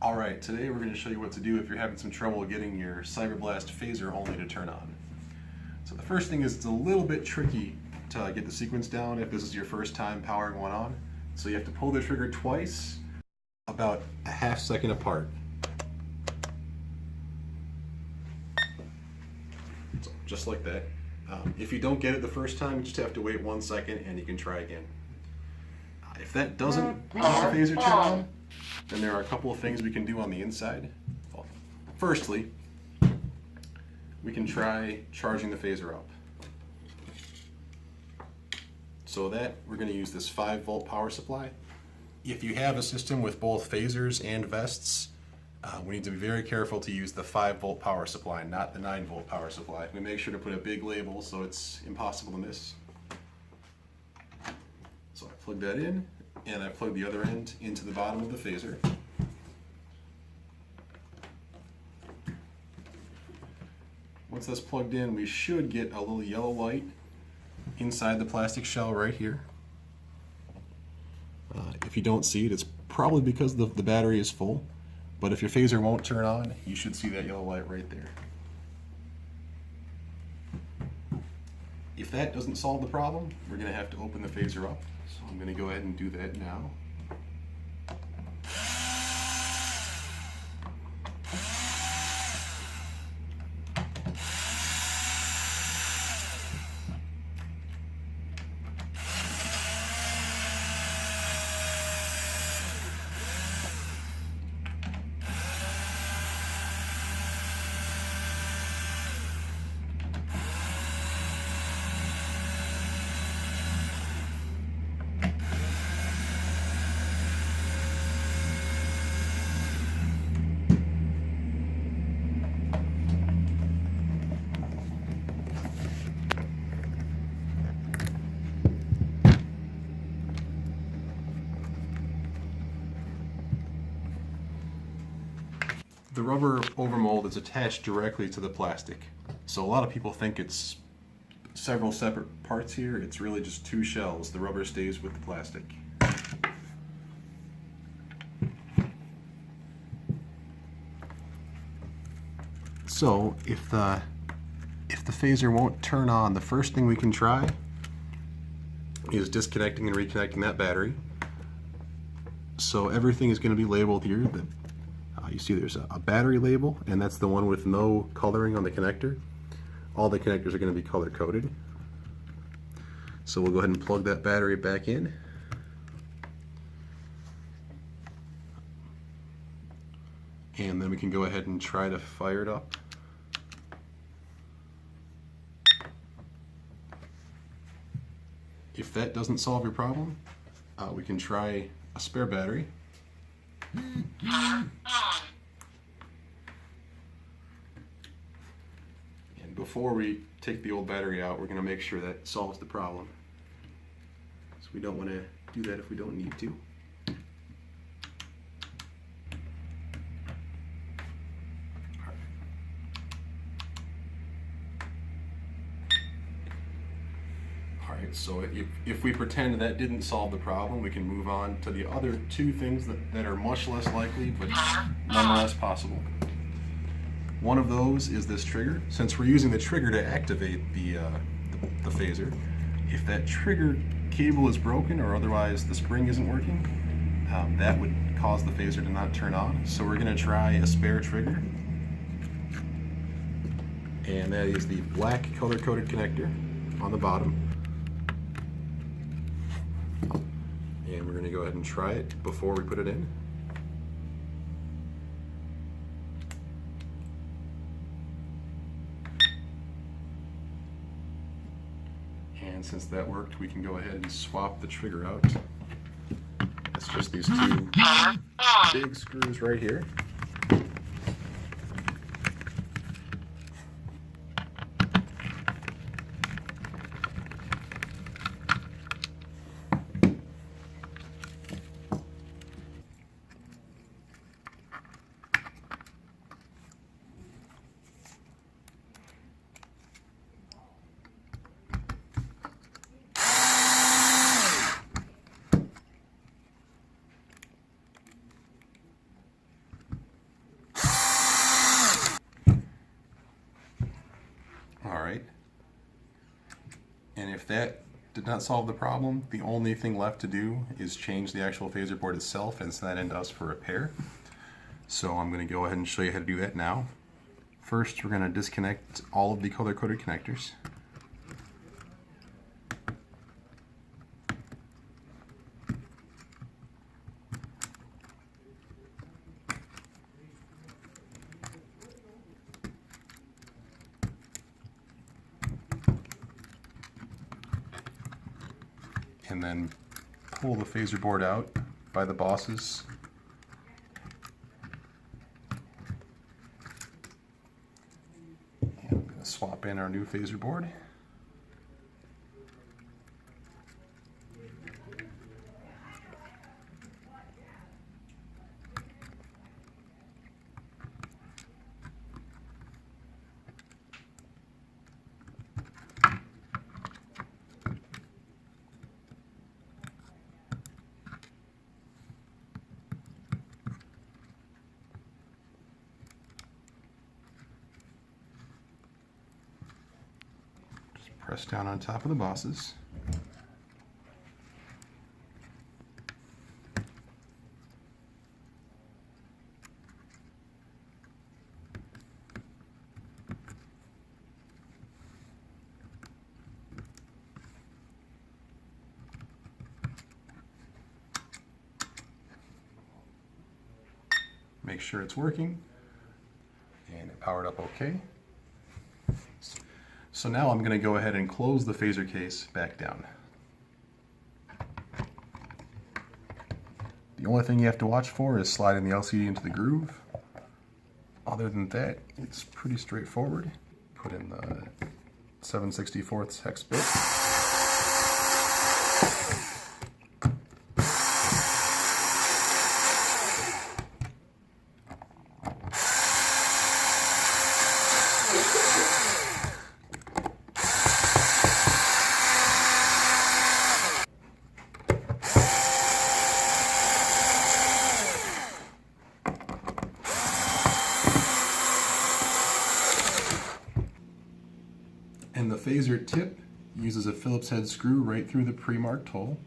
Alright, today we're going to show you what to do if you're having some trouble getting your Cyberblast phaser only to turn on. So the first thing is it's a little bit tricky to get the sequence down if this is your first time powering one on. So you have to pull the trigger twice, about a half second apart. So just like that. If you don't get it the first time, you just have to wait 1 second and you can try again. If that doesn't get the phaser turned on, then there are a couple of things we can do on the inside. Well, firstly, we can try charging the phaser up. So that we're going to use this 5-volt power supply. If you have a system with both phasers and vests, we need to be very careful to use the 5-volt power supply, not the 9-volt power supply. We make sure to put a big label so it's impossible to miss. So I plug that in, and I plug the other end into the bottom of the phaser. Once that's plugged in, we should get a little yellow light inside the plastic shell right here. If you don't see it, it's probably because the battery is full, but if your phaser won't turn on, you should see that yellow light right there. If that doesn't solve the problem, we're going to have to open the phaser up. So I'm going to go ahead and do that now. The rubber overmold is attached directly to the plastic. So a lot of people think it's several separate parts here. It's really just 2 shells. The rubber stays with the plastic. So if the phaser won't turn on, the first thing we can try is disconnecting and reconnecting that battery. So everything is going to be labeled here. You see there's a battery label, and that's the one with no coloring on the connector. All the connectors are going to be color coded. So we'll go ahead and plug that battery back in. And then we can go ahead and try to fire it up. If that doesn't solve your problem, we can try a spare battery. And before we take the old battery out, we're going to make sure that solves the problem. So we don't want to do that if we don't need to. Alright, so if we pretend that didn't solve the problem, we can move on to the other 2 things that are much less likely, but nonetheless possible. One of those is this trigger. Since we're using the trigger to activate the phaser, if that trigger cable is broken or otherwise the spring isn't working, that would cause the phaser to not turn on. So we're going to try a spare trigger. And that is the black color-coded connector on the bottom. And we're going to go ahead and try it before we put it in. And since that worked, we can go ahead and swap the trigger out. That's just these 2 big screws right here. All right. And if that did not solve the problem, the only thing left to do is change the actual phaser board itself and send that into us for repair. So I'm going to go ahead and show you how to do that now. First, we're going to disconnect all of the color-coded connectors. And then pull the phaser board out by the bosses. And I'm going to swap in our new phaser board. Press down on top of the bosses. Make sure it's working, and it powered up okay. So now I'm going to go ahead and close the phaser case back down. The only thing you have to watch for is sliding the LCD into the groove. Other than that, it's pretty straightforward. Put in the 7/64 hex bit. And the phaser tip uses a Phillips head screw right through the pre-marked hole.